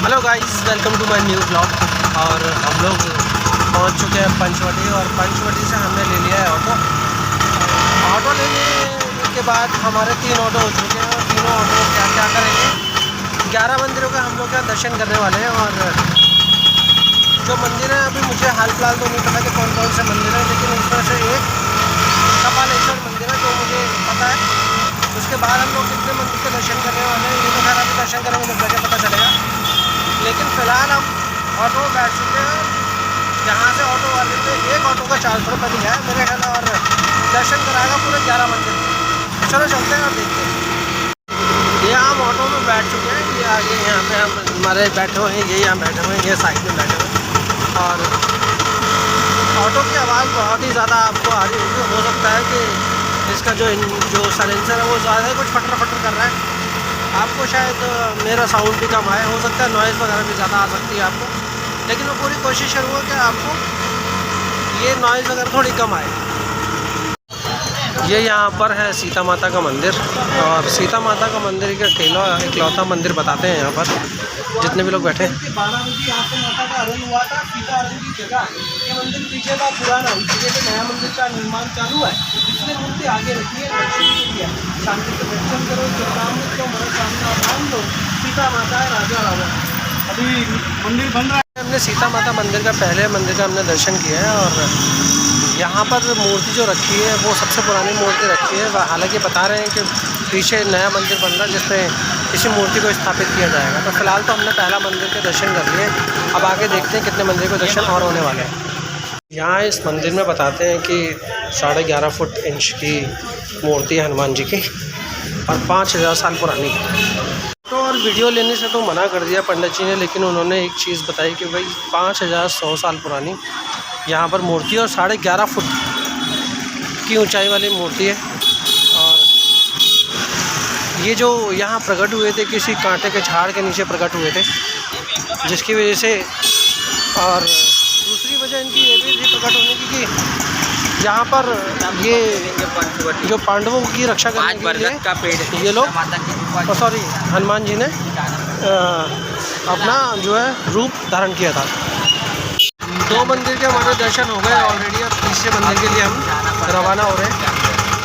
Hello guys, welcome to my new blog. और हम लोग पहुंच चुके हैं पंचवटी, और पंचवटी से हमने ले लिया है ऑटो लेने के बाद हमारे 3 ऑटो हो चुके हैं। और तीनों ऑटो क्या क्या करेंगे, 11 मंदिरों का हम लोग यहाँ दर्शन करने वाले हैं। और जो मंदिर है अभी मुझे हाल फिलहाल तो नहीं पता कि कौन कौन से मंदिर हैं, लेकिन उसमें से एक कपालेश्वर मंदिर है जो मुझे पता है। उसके बाद हम लोग कितने मंदिर के दर्शन करने वाले हैं ये तो खैर अभी दर्शन करेंगे जब जाके पता चलेगा। लेकिन फ़िलहाल हम ऑटो में बैठ चुके हैं। यहाँ से ऑटो वाले ने एक ऑटो का 400 रुपये दिया है मेरे ख्याल, और दर्शन कराएगा पूरे 11 मंदिर। चलो चलते हैं और देखते हैं। ये हम ऑटो में बैठ चुके हैं, ये आगे यहाँ पे हम हमारे बैठे हुए हैं, ये यहाँ बैठे हुए हैं, ये साइड में बैठे हुए हैं। और ऑटो की आवाज़ बहुत ही ज़्यादा आपको आ रही होगी। हो सकता है कि इसका जो साइलेंसर है वो ज़्यादा कुछ फटर फटर कर रहा है, आपको शायद मेरा साउंड भी कम आए। हो सकता है नॉइज़ वगैरह भी ज़्यादा आ सकती है आपको, लेकिन मैं पूरी कोशिश करूँगा कि आपको ये नॉइज़ वगैरह थोड़ी कम आए। ये यहाँ पर है सीता माता का मंदिर, और सीता माता का मंदिर का इकलौता मंदिर बताते हैं यहाँ पर जितने भी लोग बैठे हैं। 12 बजे यहाँ से माता का हरण हुआ था, सीता अर्जुन की जगह। ये मंदिर पीछे था पुराना, इस जगह पे नया मंदिर का निर्माण चालू है, इसलिए मूर्ति आगे रखी है। शांति से दर्शन करो, चित्रामृत को मनोकामना मान लो। सीता माता है, राजा रावण। अभी मंदिर बन रहा है। हमने सीता माता मंदिर का पहले मंदिर का हमने दर्शन किया है, और यहाँ पर मूर्ति जो रखी है वो सबसे पुरानी मूर्ति रखी है। हालांकि बता रहे हैं कि पीछे नया मंदिर बन रहा है जिसमें इसी मूर्ति को स्थापित किया जाएगा। तो फिलहाल तो हमने पहला मंदिर के दर्शन कर लिए, अब आगे देखते हैं कितने मंदिर के दर्शन और होने वाले हैं। यहाँ इस मंदिर में बताते हैं कि 11.5 फुट इंच की मूर्ति है हनुमान जी की, और 5000 साल पुरानी। तो और वीडियो लेने से तो मना कर दिया पंडित जी ने, लेकिन उन्होंने एक चीज़ बताई कि भाई 5100 साल पुरानी यहाँ पर मूर्ति, और 11.5 फुट की ऊंचाई वाली मूर्ति है। और ये जो यहाँ प्रकट हुए थे किसी कांटे के झाड़ के नीचे प्रकट हुए थे, जिसकी वजह से, और दूसरी वजह इनकी ये भी थी प्रकट होने की कि यहाँ पर ये जो पांडवों की रक्षा करने के लिए ये लोग सॉरी हनुमान जी ने अपना जो है रूप धारण किया था। 2 मंदिर के हमारे दर्शन हो गए ऑलरेडी, अब तीसरे मंदिर के लिए हम रवाना हो रहे हैं।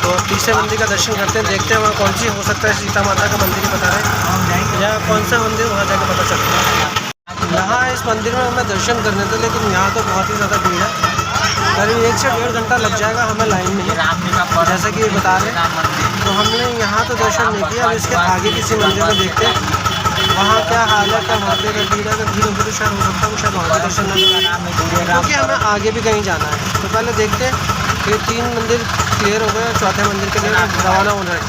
तो तीसरे मंदिर का दर्शन करते हैं, देखते हैं वहाँ कौन सी हो सकता है। सीता माता का मंदिर ही बता रहे हैं, या कौन सा मंदिर वहाँ जाकर पता चलता है। यहाँ इस मंदिर में हमें दर्शन करने थे, लेकिन यहाँ तो बहुत ही ज़्यादा भीड़ है। करीब 1 से 1.5 घंटा लग जाएगा हमें लाइन में, जैसे कि बता रहे हैं। तो हमने यहाँ तो दर्शन नहीं किया, अब इसके आगे किसी मंदिर में देखते हैं वहाँ क्या हाल है, क्या वहाँ पर भीड़ है। अगर भीड़ होगी तो शायद हो सकता है शायद वहाँ भी दर्शन न करें, क्योंकि हमें आगे भी कहीं जाना है। तो पहले देखते हैं कि 3 मंदिर क्लियर हो गए, चौथे मंदिर के लिए रवाना हो रहे हैं।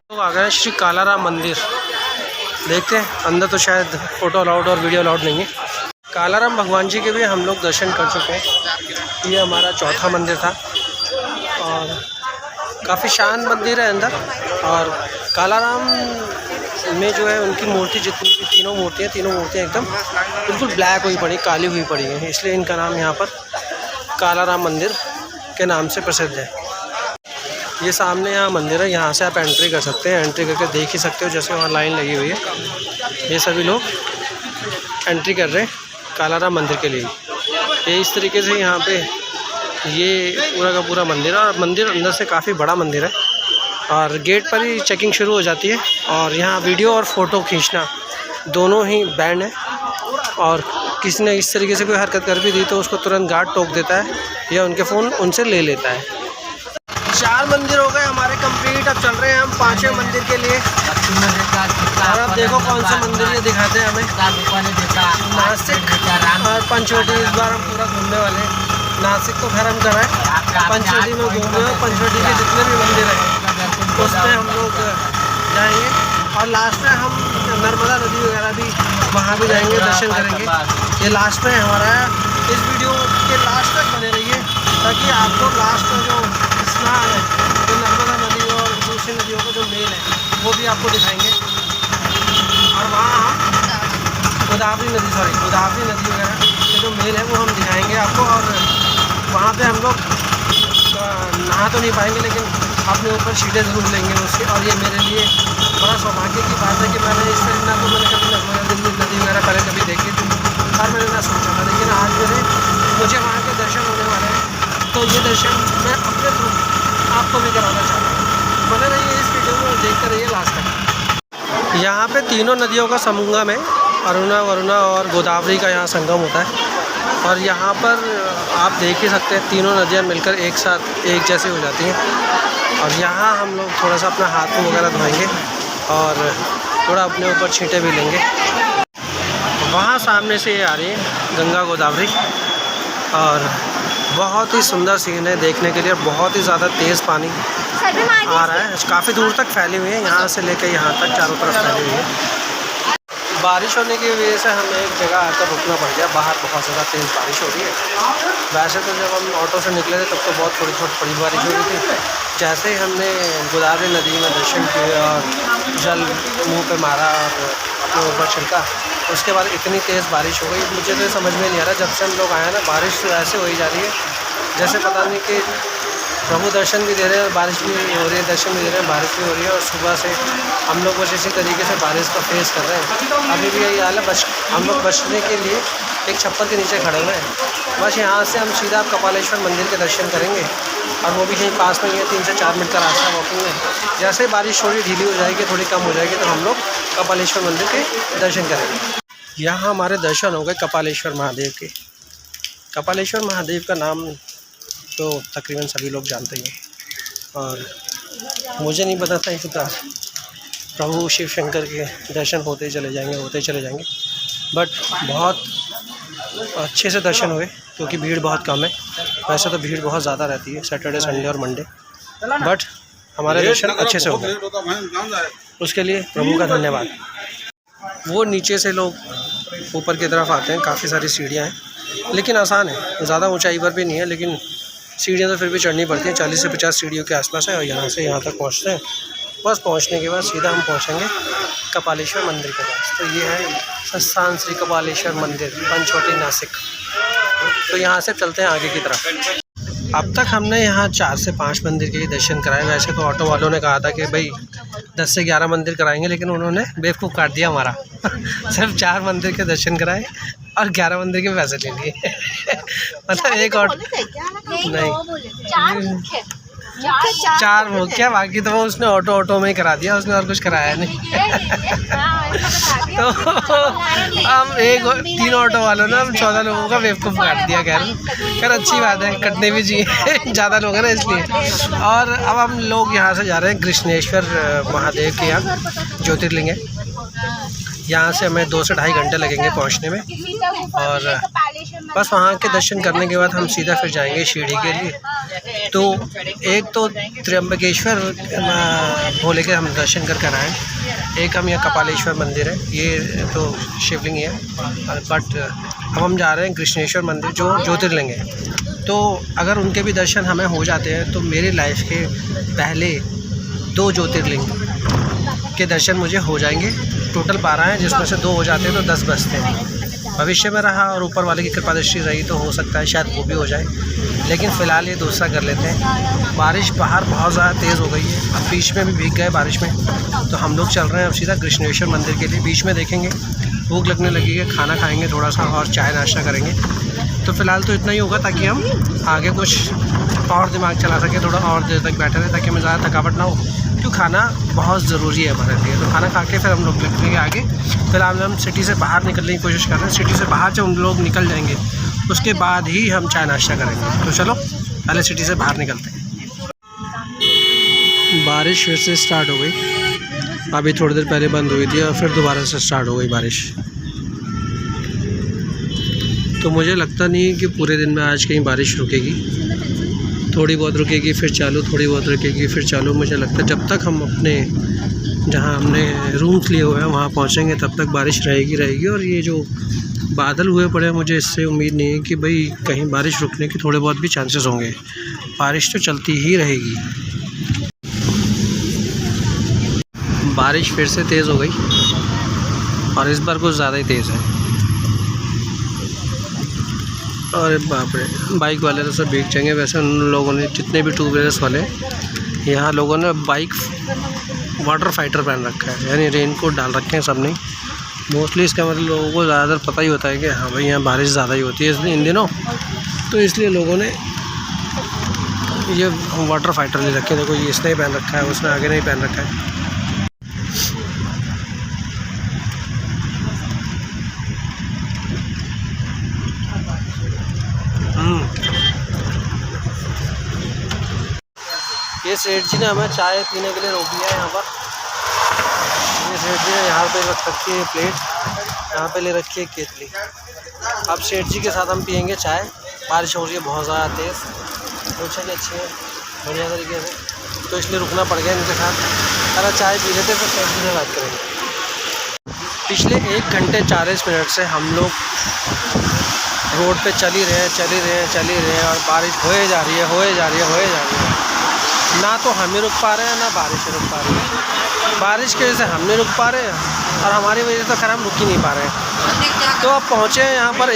तो आ गए श्री कालाराम मंदिर, देखते हैं अंदर। तो शायद फ़ोटो अलाउड और वीडियो अलाउड नहीं है। कालाराम भगवान जी के भी हम लोग दर्शन कर चुके हैं। ये हमारा चौथा मंदिर था, और काफ़ी शान मंदिर है अंदर। और कालाराम में जो है उनकी मूर्ति, जितनी भी तीनों मूर्तियाँ एकदम बिल्कुल ब्लैक हुई पड़ी, काली हुई पड़ी है, इसलिए इनका नाम यहाँ पर कालाराम मंदिर के नाम से प्रसिद्ध है। ये सामने यहाँ मंदिर है, यहाँ से आप एंट्री कर सकते हैं। एंट्री करके देख ही सकते हो, जैसे वहाँ लाइन लगी हुई है। ये सभी लोग एंट्री कर रहे हैं कालाराम मंदिर के लिए। ये इस तरीके से यहाँ पे ये पूरा का पूरा मंदिर है, और मंदिर अंदर से काफ़ी बड़ा मंदिर है, और गेट पर ही चेकिंग शुरू हो जाती है। और यहाँ वीडियो और फ़ोटो खींचना दोनों ही बैंड है, और किसी ने इस तरीके से कोई हरकत कर भी दी तो उसको तुरंत गार्ड टोक देता है, या उनके फ़ोन उनसे ले लेता है। 4 मंदिर हो गए हमारे कंप्लीट, अब चल रहे हैं हम 5वें मंदिर के लिए। और अब देखो कौन सा मंदिर ये दिखाते हैं हमें। नासिक और पंचवटी इस बार हम पूरा घूमने वाले हैं। नासिक तो खैर हम कर रहे हैं, पंचवटी में घूमने, और पंचवटी के जितने भी मंदिर हैं उस पर हम लोग जाएंगे। और लास्ट में हम नर्मदा नदी वगैरह भी वहाँ भी जाएंगे, दर्शन करेंगे। ये लास्ट में हमारा है। इस वीडियो के लास्ट तक बने रहिए, ताकि आपको लास्ट में जो स्नान है, जो नर्मदा नदी और दूसरी नदियों का जो मेल है वो भी आपको दिखाएंगे। और वहाँ गोदावरी नदी वगैरह के जो मेल है वो हम दिखाएंगे आपको। और वहाँ पे हम लोग नहा तो नहीं पाएंगे, लेकिन अपने ऊपर सीटें ज़रूर लेंगे उसके। और ये मेरे लिए बड़ा सौभाग्य की बात है तो मैंने कभी नदी वगैरह पहले कभी देखी थी और मैंने ना सोचा था, लेकिन आज मुझे वहाँ के दर्शन होने वाले हैं। तो ये दर्शन मैं अपने थ्रू आपको भी कराना चाहता हूँ। बने रहिए इस वीडियो में, देखते रहिए लास्ट तक। यहाँ पे तीनों नदियों का संगम है, अरुणा, वरुणा और गोदावरी का यहाँ संगम होता है। और यहाँ पर आप देख ही सकते हैं तीनों नदियाँ मिलकर एक साथ एक जैसी हो जाती हैं। और यहाँ हम लोग थोड़ा सा अपना हाथ मुँह वगैरह धोएंगे और थोड़ा अपने ऊपर छींटे भी लेंगे। वहाँ सामने से ये आ रही है गंगा गोदावरी और बहुत ही सुंदर सीन है देखने के लिए। बहुत ही ज़्यादा तेज़ पानी आ रहा है, काफ़ी दूर तक फैली हुई है, यहाँ से लेकर यहाँ तक चारों तरफ फैली हुई है। बारिश होने की वजह से हमें एक जगह आकर रुकना पड़ गया। बाहर बहुत ज़्यादा तेज़ बारिश हो रही है। वैसे तो जब हम ऑटो से निकले थे तब तो बहुत थोड़ी बड़ी बारिश हो रही थी। जैसे ही हमने गोदावरी नदी में दर्शन किए और जल मुंह पे मारा और अपने ऊपर छिड़का, उसके बाद इतनी तेज़ बारिश हो गई, मुझे तो समझ में नहीं आ रहा। जब से हम लोग आए ना, बारिश तो ऐसे हो ही जा रही है जैसे पता नहीं कि प्रभु दर्शन भी दे रहे हैं और बारिश भी हो रही है, दर्शन भी दे रहे हैं, बारिश भी हो रही है। और सुबह से हम लोग कुछ इसी तरीके से बारिश का फेस कर रहे हैं। अभी भी यही हाल है, बस हम लोग बचने के लिए एक छप्पर के नीचे खड़े हुए हैं। बस यहाँ से हम सीधा कपालेश्वर मंदिर के दर्शन करेंगे और वो भी यहीं पास में ही है, 3 से 4 मिनट का रास्ता वॉकिंग है। जैसे बारिश थोड़ी ढीली हो जाएगी, थोड़ी कम हो जाएगी, तो हम लोग कपालेश्वर मंदिर के दर्शन करेंगे। यहाँ हमारे दर्शन हो गए कपालेश्वर महादेव के। कपालेश्वर महादेव का नाम तो तकरीबन सभी लोग जानते ही हैं और मुझे नहीं पता था इस बार प्रभु शिव शंकर के दर्शन होते चले जाएंगे। बट बहुत अच्छे से दर्शन हुए क्योंकि भीड़ बहुत कम है। वैसे तो भीड़ बहुत ज़्यादा रहती है सैटरडे, संडे और मंडे, बट हमारे दर्शन अच्छे से हो गए। उसके लिए प्रभु का धन्यवाद। वो नीचे से लोग ऊपर की तरफ आते हैं, काफ़ी सारी सीढ़ियाँ हैं, लेकिन आसान है, ज़्यादा ऊंचाई पर भी नहीं है, लेकिन सीढ़ियाँ तो फिर भी चढ़नी पड़ती हैं। 40 से 50 सीढ़ियों के आसपास है और यहाँ से यहाँ तक पहुँचते हैं। बस पहुँचने के बाद सीधा हम पहुँचेंगे कपालेश्वर मंदिर के पास। तो ये है संस्थान श्री कपालेश्वर मंदिर, पंचवटी, नासिक। तो यहाँ से चलते हैं आगे की तरफ। अब तक हमने यहाँ 4 से 5 मंदिर के दर्शन कराए। वैसे तो ऑटो वालों ने कहा था कि भाई 10 से 11 मंदिर कराएंगे, लेकिन उन्होंने बेवकूफ़ काट दिया हमारा। सिर्फ 4 मंदिर के दर्शन कराए और 11 मंदिर के पैसे ले लिए। मतलब एक ऑटो नहीं, 4 मुख्य, बाकी तो वो उसने ऑटो में ही करा दिया, उसने और कुछ कराया नहीं। तो हम 3 ऑटो वालों ने हम 14 लोगों का बेवकूफ़ काट दिया। खैर अच्छी बात है, कटने भी चाहिए, ज़्यादा लोग हैं ना इसलिए। और अब हम लोग यहाँ से जा रहे हैं कृष्णेश्वर महादेव के यहाँ, ज्योतिर्लिंग है। यहाँ से हमें 2 से 2.5 घंटे लगेंगे पहुँचने में। और बस वहाँ के दर्शन करने के बाद हम सीधा फिर जाएंगे शिरडी के लिए। तो एक तो त्र्यंबकेश्वर भोले के हम दर्शन करके आए, एक हम यहाँ कपालेश्वर मंदिर है, ये तो शिवलिंग है। बट अब हम जा रहे हैं कृष्णेश्वर मंदिर जो ज्योतिर्लिंग है। तो अगर उनके भी दर्शन हमें हो जाते हैं तो मेरी लाइफ के पहले 2 ज्योतिर्लिंग के दर्शन मुझे हो जाएंगे। टोटल 12 हैं, जिसमें से 2 हो जाते हैं तो 10 बचते हैं। भविष्य में रहा और ऊपर वाले की कृपा दृष्टि रही तो हो सकता है शायद वो भी हो जाए, लेकिन फ़िलहाल ये दूसरा कर लेते हैं। बारिश बाहर बहुत ज़्यादा तेज़ हो गई है, अब बीच में भी भीग गए बारिश में। तो हम लोग चल रहे हैं अब सीधा कृष्णेश्वर मंदिर के लिए। बीच में देखेंगे भूख लगने लगी है, खाना खाएँगे थोड़ा सा और चाय नाश्ता करेंगे। तो फ़िलहाल तो इतना ही होगा ताकि हम आगे कुछ और दिमाग चला सकें, थोड़ा और देर तक बैठे रहे ताकि हमें ज़्यादा थकावट ना हो, क्योंकि खाना बहुत ज़रूरी है हमारे लिए। तो खाना खा के फिर हम लोग निकलेंगे आगे। फिलहाल हम सिटी से बाहर निकलने की कोशिश कर रहे हैं। सिटी से बाहर जब हम लोग निकल जाएंगे उसके बाद ही हम चाय नाश्ता करेंगे। तो चलो पहले सिटी से बाहर निकलते हैं। बारिश फिर से स्टार्ट हो गई, अभी थोड़ी देर पहले बंद हुई थी और फिर दोबारा से स्टार्ट हो गई बारिश। तो मुझे लगता नहीं है कि पूरे दिन में आज कहीं बारिश रुकेगी, थोड़ी बहुत रुकेगी फिर चालू, थोड़ी बहुत रुकेगी फिर चालू। मुझे लगता है जब तक हम अपने जहाँ हमने रूम्स लिए हुए हैं वहाँ पहुँचेंगे तब तक बारिश रहेगी। और ये जो बादल हुए पड़े हैं, मुझे इससे उम्मीद नहीं है कि भाई कहीं बारिश रुकने के थोड़े बहुत भी चांसेस होंगे। बारिश तो चलती ही रहेगी। बारिश फिर से तेज़ हो गई और इस बार कुछ ज़्यादा ही तेज़ है। अरे बाप रे, बाइक वाले तो सब भीग जाएंगे। वैसे उन लोगों ने, जितने भी 2 व्हीलर्स वाले यहाँ लोगों ने बाइक वाटर फाइटर पहन रखा है, यानी रेनकोट डाल रखे हैं सब ने। मोस्टली इसका मतलब लोगों को ज़्यादातर पता ही होता है कि हाँ भाई यहाँ बारिश ज़्यादा ही होती है इसलिए इन दिनों, तो इसलिए लोगों ने ये वाटर फाइटर ले रखे हैं। देखो ये इसने ही पहन रखा है, उसने आगे नहीं पहन रखा है। ये सेठ जी ने हमें चाय पीने के लिए रोक लिया है यहाँ पर। ये सेठ जी ने यहाँ पे रख रखी है प्लेट, यहाँ पे ले रखी है केतली। अब सेठ जी के साथ हम पियेंगे चाय। बारिश हो रही है बहुत ज़्यादा तेज़, सोचा कि अच्छी है बढ़िया तरीके से, तो इसलिए रुकना पड़ गया इनके साथ। अगर चाय पी लेते तो सेठ जी से बात करेंगे। पिछले 1 घंटे 40 मिनट से हम लोग रोड पे चल ही रहे हैं और बारिश होए जा रही है। ना तो हम ही रुक पा रहे हैं ना बारिश रुक पा रही है। बारिश की वजह से हम नहीं रुक पा रहे हैं और हमारी वजह से तो खैर हम रुक ही नहीं पा रहे हैं। तो अब पहुँचे हैं यहाँ पर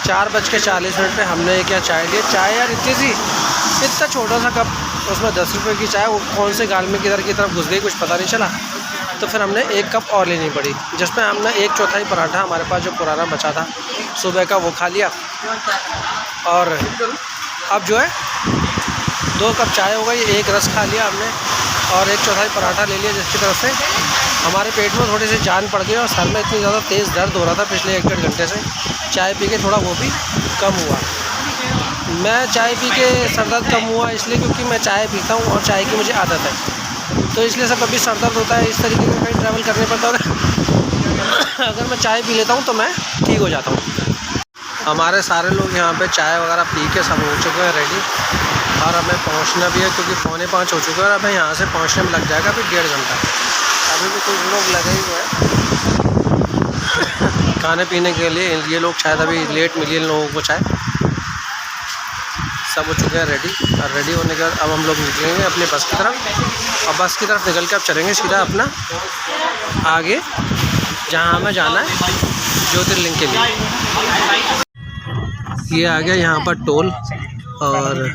4:40 पे। हमने क्या चाय लिया, चाय यार इतनी सी, इतना छोटा सा कप, उसमें 10 रुपये की चाय। वो कौन से गाल में किधर की तरफ घुस गई कुछ पता नहीं चला। तो फिर हमने 1 कप और लेनी पड़ी, जिसमें हमने 1/4 पराठा हमारे पास जो पुराना बचा था सुबह का वो खा लिया। और अब जो है 2 कप चाय हो गई, 1 रस खा लिया हमने और 1/4 पराठा ले लिया, जिसकी तरफ से हमारे पेट में थोड़ी सी जान पड़ गई और सर में इतनी ज़्यादा तेज़ दर्द हो रहा था पिछले 1-1.5 घंटे से। चाय पी के थोड़ा वो भी कम हुआ। मैं चाय पी के सर दर्द कम हुआ इसलिए क्योंकि मैं चाय पीता हूँ और चाय की मुझे आदत है, तो इसलिए सब कभी सर दर्द होता है इस तरीके का कहीं ट्रैवल करने पड़ता है। अगर मैं चाय पी लेता हूँ तो मैं ठीक हो जाता हूँ। हमारे सारे लोग यहाँ पे चाय वगैरह पी के सब हो चुके हैं रेडी और हमें पहुँचना भी है क्योंकि 4:45 हो चुके हैं और हमें यहाँ से पहुँचने में लग जाएगा अभी 1.5 घंटा। अभी भी कुछ लोग लगे ही हुए हैं खाने पीने के लिए। ये लोग शायद अभी लेट मिली इन लोगों को चाय। सब हो चुके हैं रेडी और रेडी होने के बाद अब हम लोग निकलेंगे अपनी बस की तरफ। और बस की तरफ निकल के अब चलेंगे सीधा अपना आगे जहाँ हमें जाना है ज्योतिर्लिंग के लिए। ये आ गया यहाँ पर टोल और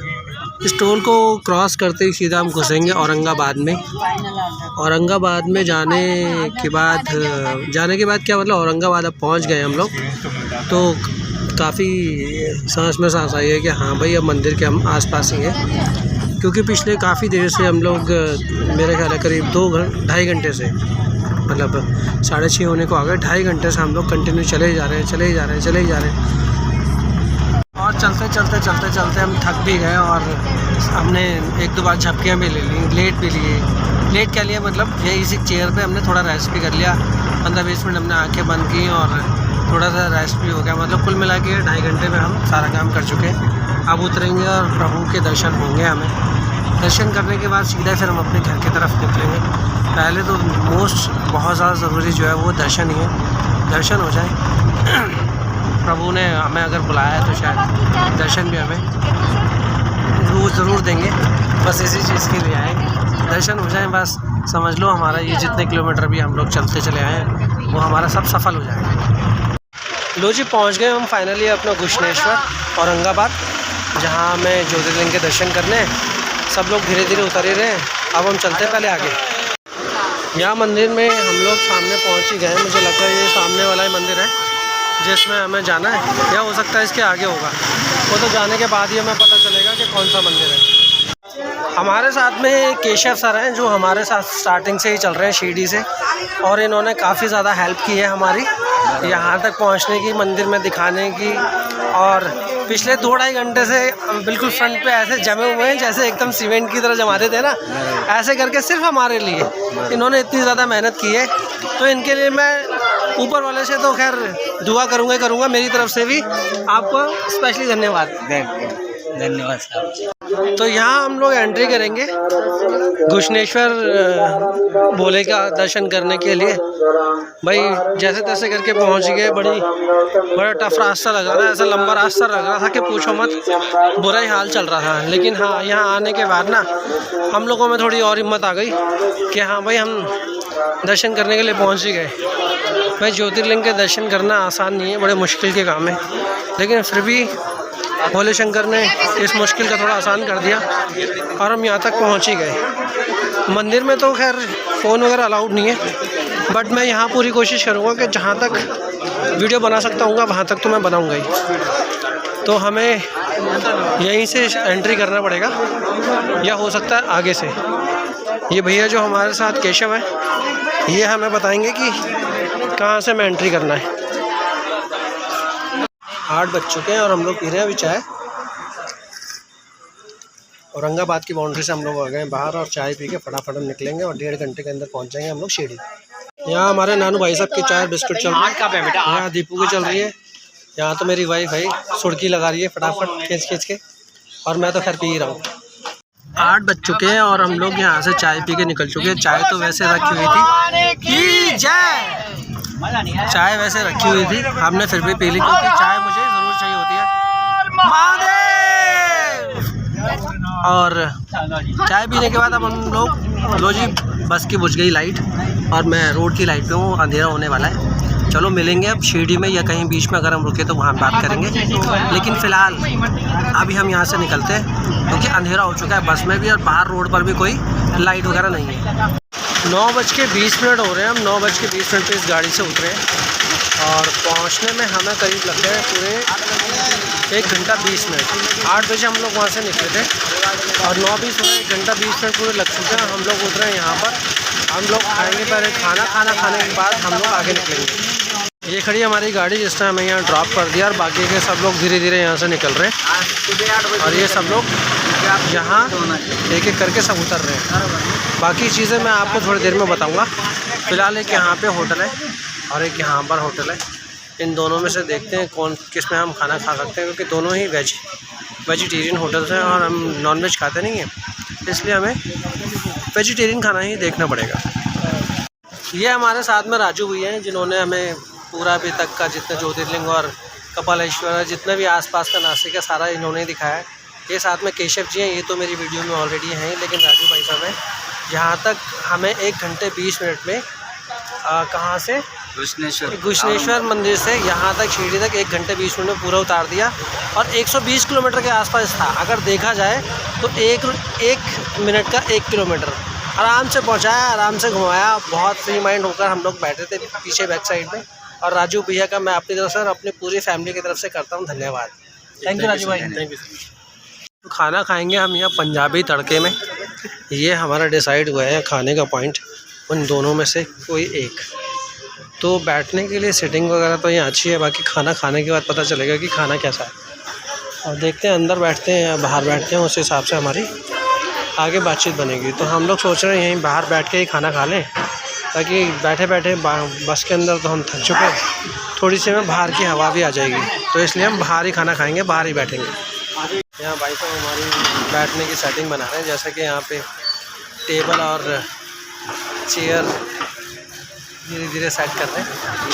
इस टोल को क्रॉस करते ही सीधा हम घुसेंगे औरंगाबाद में। औरंगाबाद में जाने के बाद क्या मतलब औरंगाबाद अब पहुँच गए हम लोग, तो काफ़ी सांस में सांस आई है कि हाँ भाई अब मंदिर के हम आसपास ही हैं। क्योंकि पिछले काफ़ी देर से हम लोग मेरे ख्याल है करीब 2-2.5 घंटे से, मतलब 6:30 होने को आ गए, 2.5 घंटे से हम लोग कंटिन्यू चले ही जा रहे हैं और चलते हम थक भी गए और हमने 1-2 बार झपकियाँ भी ले ली, लेट क्या लिया मतलब यही इसी चेयर पे हमने थोड़ा रेस्ट भी कर लिया। 15-20 मिनट हमने आंखें बंद की और थोड़ा सा रेस्ट भी हो गया। मतलब कुल मिला के 2.5 घंटे में हम सारा काम कर चुके हैं। अब उतरेंगे और प्रभु के दर्शन होंगे। हमें दर्शन करने के बाद सीधा फिर हम अपने घर की तरफ निकलेंगे। पहले तो बहुत ज़्यादा ज़रूरी जो है वो दर्शन ही है, दर्शन हो जाए। प्रभु ने हमें अगर बुलाया है तो शायद दर्शन भी हमें ज़रूर देंगे। बस इसी चीज़ के लिए आएंगे, दर्शन हो जाए बस। समझ लो हमारा ये जितने किलोमीटर भी हम लोग चलते चले आए हैं वो हमारा सब सफल हो जाएगा। लो जी, पहुंच गए हम फाइनली अपना घुश्नेश्वर औरंगाबाद, जहां हमें ज्योतिर्लिंग के दर्शन करने हैं। सब लोग धीरे धीरे उतर ही रहे हैं। अब हम चलते हैं पहले आगे। यहाँ मंदिर में हम लोग सामने पहुँच ही गए। मुझे लगता है ये सामने वाला ही मंदिर है जिसमें हमें जाना है, या हो सकता है इसके आगे होगा। वो तो जाने के बाद ही हमें पता चलेगा कि कौन सा मंदिर है। हमारे साथ में केशव सर हैं जो हमारे साथ स्टार्टिंग से ही चल रहे हैं शिरडी से, और इन्होंने काफ़ी ज़्यादा हेल्प की है हमारी यहाँ तक पहुँचने की, मंदिर में दिखाने की। और पिछले 2-2.5 घंटे से बिल्कुल फ्रंट पे ऐसे जमे हुए हैं जैसे एकदम सीमेंट की तरह जमाते थे ना, ऐसे करके सिर्फ हमारे लिए इन्होंने इतनी ज़्यादा मेहनत की है। तो इनके लिए मैं ऊपर वाले से तो खैर दुआ करूँगा मेरी तरफ से भी। आपको स्पेशली धन्यवाद साहब। तो यहाँ हम लोग एंट्री करेंगे घुश्नेश्वर भोले का दर्शन करने के लिए। भाई जैसे तैसे करके पहुँच गए। बड़ा टफ रास्ता लग रहा था, ऐसा लंबा रास्ता लग रहा था कि पूछो मत, बुरा ही हाल चल रहा था। लेकिन हाँ, यहाँ आने के बाद ना हम लोगों में थोड़ी और हिम्मत आ गई कि हाँ भाई हम दर्शन करने के लिए पहुँच ही गए। भाई ज्योतिर्लिंग के दर्शन करना आसान नहीं है, बड़े मुश्किल के काम है, लेकिन फिर भी भोले शंकर ने इस मुश्किल का थोड़ा आसान कर दिया और हम यहाँ तक पहुँच ही गए। मंदिर में तो खैर फ़ोन वगैरह अलाउड नहीं है, बट मैं यहाँ पूरी कोशिश करूँगा कि जहाँ तक वीडियो बना सकता हूँ वहाँ तक तो मैं बनाऊँगा ही। तो हमें यहीं से एंट्री करना पड़ेगा या हो सकता है आगे से। ये भैया जो हमारे साथ केशव है, ये हमें बताएंगे कि कहाँ से हमें एंट्री करना है। 8 बज चुके हैं और हम लोग पी रहे हैं अभी चाय। औरंगाबाद की बाउंड्री से हम लोग आ गए बाहर और चाय पी के फटाफट हम निकलेंगे और 1.5 घंटे के अंदर पहुंच जाएंगे हम लोग शिरडी। यहाँ हमारे नानू भाई साहब की चाय बिस्कुट चल रही है, यहाँ दीपू की चल रही है, यहाँ तो मेरी वाइफ भाई सुर्खी लगा रही है फटाफट खींच के, और मैं तो खैर पी रहा हूँ। 8 बज चुके हैं और हम लोग यहाँ से चाय पी के निकल चुके हैं। चाय तो वैसे रखी हुई थी, चाय वैसे रखी हुई थी, हमने फिर भी पी ली क्योंकि चाय मुझे ज़रूर चाहिए होती है। और चाय पीने के बाद अब हम लोग लो जी बस की बुझ गई लाइट और मैं रोड की लाइट पे हूँ, अंधेरा होने वाला है। चलो मिलेंगे अब शिरडी में या कहीं बीच में, अगर हम रुके तो वहाँ बात करेंगे। लेकिन फ़िलहाल अभी हम यहाँ से निकलते हैं क्योंकि अंधेरा हो चुका है बस में भी और बाहर रोड पर भी कोई लाइट वगैरह नहीं है। 9:20 हो रहे हैं, हम 9:20 पर इस गाड़ी से उतरे और पहुंचने में हमें करीब लग गए पूरे 1 घंटा 20 मिनट। 8 बजे हम लोग वहाँ से निकले थे और 9:20 हो रहे, 1 घंटा 20 मिनट पूरे लग चुके हैं। हम लोग उतरे हैं यहाँ पर, हम लोग खाएंगे पहले खाना खाने के बाद हम लोग आगे निकलेंगे। ये खड़ी हमारी गाड़ी जिसने हमें यहाँ ड्रॉप कर दिया और बाकी के सब लोग धीरे धीरे यहाँ से निकल रहे हैं और ये सब लोग यहाँ एक एक करके सब उतर रहे हैं। बाकी चीज़ें मैं आपको थोड़ी देर में बताऊँगा। फ़िलहाल एक यहाँ पे होटल है और एक यहाँ पर होटल है, इन दोनों में से देखते हैं कौन किस में हम खाना खा सकते हैं, क्योंकि दोनों ही वेजिटेरियन होटल्स हैं और हम नॉनवेज खाते नहीं हैं, इसलिए हमें वेजिटेरियन खाना ही देखना पड़ेगा। ये हमारे साथ में राजू भैया हैं जिन्होंने हमें पूरा अभी तक का जितने ज्योतिर्लिंग और कपालेश्वर जितने भी आसपास का नासिक है सारा इन्होंने ही दिखाया है। ये साथ में केशव जी हैं, ये तो मेरी वीडियो में ऑलरेडी हैं, लेकिन राजू भाई साहब हैं। यहाँ तक हमें 1 घंटे 20 मिनट में कहाँ से घुश्नेश्वर मंदिर से यहाँ तक शिरडी तक 1 घंटे 20 मिनट में पूरा उतार दिया और 120 किलोमीटर के आसपास था। अगर देखा जाए तो 1 मिनट का 1 किलोमीटर आराम से पहुँचाया, आराम से घुमाया। बहुत फ्री माइंड होकर हम लोग बैठे थे पीछे बैक साइड में। और राजू भैया का मैं अपनी तरफ से और अपनी पूरी फैमिली की तरफ से करता हूँ धन्यवाद। थैंक यू राजू भाई, थैंक यू। तो खाना खाएँगे हम यहाँ पंजाबी तड़के में। ये हमारा डिसाइड हुआ है खाने का पॉइंट, उन दोनों में से कोई एक। तो बैठने के लिए सीटिंग वगैरह तो यहाँ अच्छी है, बाकी खाना खाने के बाद पता चलेगा कि खाना कैसा है। और देखते हैं अंदर बैठते हैं या बाहर बैठते हैं, उस हिसाब से हमारी आगे बातचीत बनेगी। तो हम लोग सोच रहे हैं यहीं बाहर बैठ के ही खाना खा लें, ताकि बैठे बैठे बस के अंदर तो हम थक चुके हैं, थोड़ी सी में बाहर की हवा भी आ जाएगी। तो इसलिए हम बाहर ही खाना खाएँगे, बाहर ही बैठेंगे। यहाँ भाई साहब हमारी बैठने की सेटिंग बना रहे हैं, जैसे कि यहाँ पे टेबल और चेयर धीरे धीरे सेट कर रहे हैं।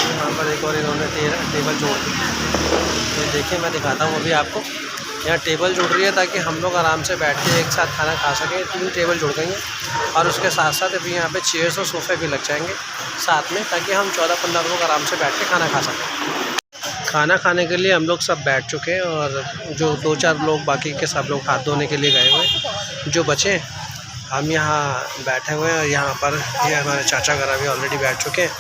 यहाँ पर एक और इन्होंने टेबल जोड़ दी, तो देखिए मैं दिखाता हूँ अभी आपको। यहाँ टेबल जुड़ रही है ताकि हम लोग आराम से बैठ के एक साथ खाना खा सकें। 3 टेबल जुड़ गई हैं और उसके साथ साथ अभी यहाँ पे चेयर्स और सोफ़े भी लग जाएंगे साथ में, ताकि हम 14-15 लोग आराम से बैठ के खाना खा सकें। खाना खाने के लिए हम लोग सब बैठ चुके हैं और जो 2-4 लोग बाकी के सब लोग हाथ धोने के लिए गए हुए हैं। जो बचे हम यहाँ बैठे हुए हैं और यहाँ पर ये हमारे चाचा घर अभी ऑलरेडी बैठ चुके हैं।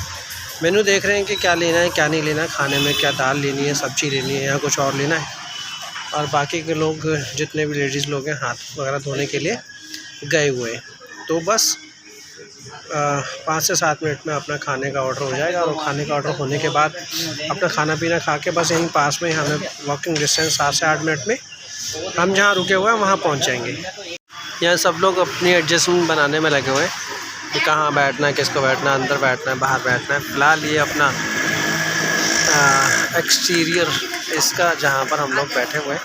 मेनू देख रहे हैं कि क्या लेना है क्या नहीं लेना है, खाने में क्या दाल लेनी है, सब्ज़ी लेनी है या कुछ और लेना है। और बाकी के लोग जितने भी लेडीज़ लोग हैं हाथ वगैरह धोने के लिए गए हुए हैं। तो बस 5 से 7 मिनट में अपना खाने का ऑर्डर हो जाएगा और खाने का ऑर्डर होने के बाद अपना खाना पीना खा के बस यहीं पास में हमें वॉकिंग डिस्टेंस 7 से 8 मिनट में हम जहाँ रुके हुए हैं वहाँ पहुँच जाएंगे। यहाँ सब लोग अपनी एडजस्टमेंट बनाने में लगे हुए हैं कि कहाँ बैठना है, किसको बैठना है, अंदर बैठना है, बाहर बैठना है। फ़िलहाल ये अपना एक्सटीरियर इसका जहाँ पर हम लोग बैठे हुए हैं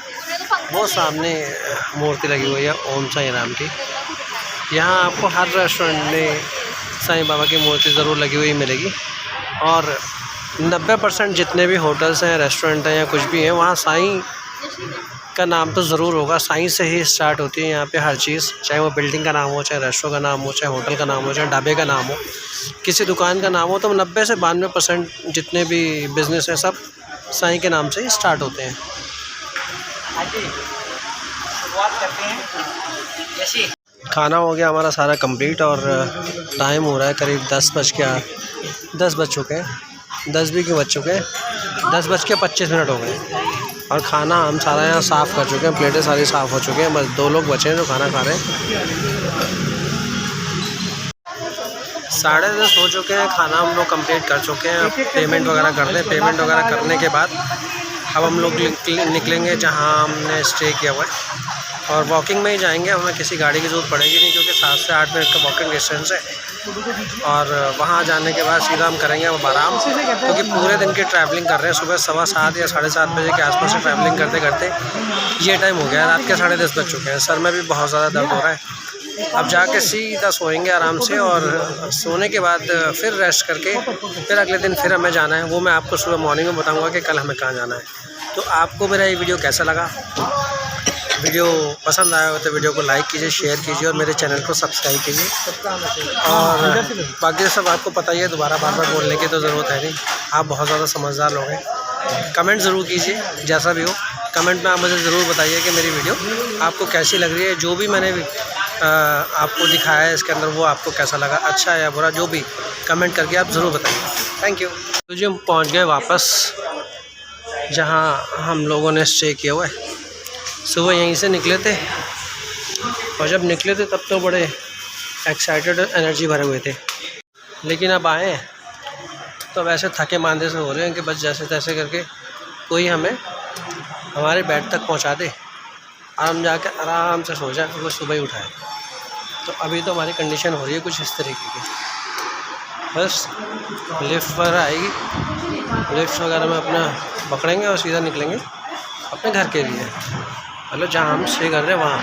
वो सामने मूर्ति लगी हुई है ओम साई राम की। यहाँ आपको हर रेस्टोरेंट में साईं बाबा की मूर्ति ज़रूर लगी हुई मिलेगी और 90% जितने भी होटल्स हैं, रेस्टोरेंट हैं या कुछ भी है, वहाँ साईं का नाम तो ज़रूर होगा। साईं से ही स्टार्ट होती है यहाँ पे हर चीज़, चाहे वो बिल्डिंग का नाम हो, चाहे रेस्टोरेंट का नाम हो, चाहे होटल का नाम हो, चाहे ढाबे का नाम हो, किसी दुकान का नाम हो। तो 90 से 92% जितने भी बिज़नेस हैं सब साईं के नाम से ही स्टार्ट होते हैं। खाना हो गया हमारा सारा कंप्लीट और टाइम हो रहा है करीब 10 बज के 10 बज चुके हैं, 10 भी क्यों बज चुके हैं, 10:25 हो गए। और खाना हम सारा यहाँ साफ़ कर चुके हैं, प्लेटें सारी साफ़ हो चुकी हैं, बस 2 लोग बचे हैं जो खाना खा रहे हैं। 10:30 हो चुके हैं, खाना हम लोग कंप्लीट कर चुके हैं। अब पेमेंट वगैरह कर दें। पेमेंट वगैरह करने के बाद अब हम लोग निकलेंगे जहाँ हमने स्टे किया हुआ है, और वॉकिंग में ही जाएंगे। हमें किसी गाड़ी की ज़रूरत पड़ेगी नहीं, क्योंकि 7 से 8 मिनट का वॉकिंग डिस्टेंस है। और वहाँ जाने के बाद सीधा हम करेंगे अब आराम, क्योंकि पूरे दिन की ट्रैवलिंग कर रहे हैं। सुबह 7:15 या 7:30 बजे के आसपास से ट्रैवलिंग करते करते ये टाइम हो गया है। रात के 10:30 बज चुके हैं। सर में भी बहुत ज़्यादा दर्द हो रहा है। अब जाके सीधा सोएंगे आराम से, और सोने के बाद फिर रेस्ट करके फिर अगले दिन फिर हमें जाना है। वो मैं आपको सुबह मॉर्निंग में बताऊँगा कि कल हमें कहाँ जाना है। तो आपको मेरा ये वीडियो कैसा लगा? वीडियो पसंद आया हो तो वीडियो को लाइक कीजिए, शेयर कीजिए, और मेरे चैनल को सब्सक्राइब कीजिए। और बाकी सब आपको पता ही है, दोबारा बार बार बोलने की तो ज़रूरत है नहीं। आप बहुत ज़्यादा समझदार लोग हैं। कमेंट ज़रूर कीजिए, जैसा भी हो कमेंट में आप मुझे ज़रूर बताइए कि मेरी वीडियो आपको कैसी लग रही है। जो भी मैंने आपको दिखाया है इसके अंदर, वो आपको कैसा लगा, अच्छा या बुरा, जो भी कमेंट करके आप ज़रूर बताइए। Thank you. तो जी हम पहुँच गए वापस जहाँ हम लोगों ने स्टे किया हुआ है। सुबह यहीं से निकले थे, और जब निकले थे तब तो बड़े एक्साइटेड एनर्जी भरे हुए थे, लेकिन अब आए हैं तो वैसे थके मांदे से हो रहे हैं कि बस जैसे तैसे करके कोई हमें हमारे बेड तक पहुंचा दे और हम जाके आराम से सो जाए, वो सुबह ही उठाए। तो अभी तो हमारी कंडीशन हो रही है कुछ इस तरीके की। बस लिफ्ट वगैरह आएगी, लिफ्ट वगैरह में अपना पकड़ेंगे और सीधा निकलेंगे अपने घर के लिए, मतलब जहाँ हम स्टे कर रहे हैं वहाँ।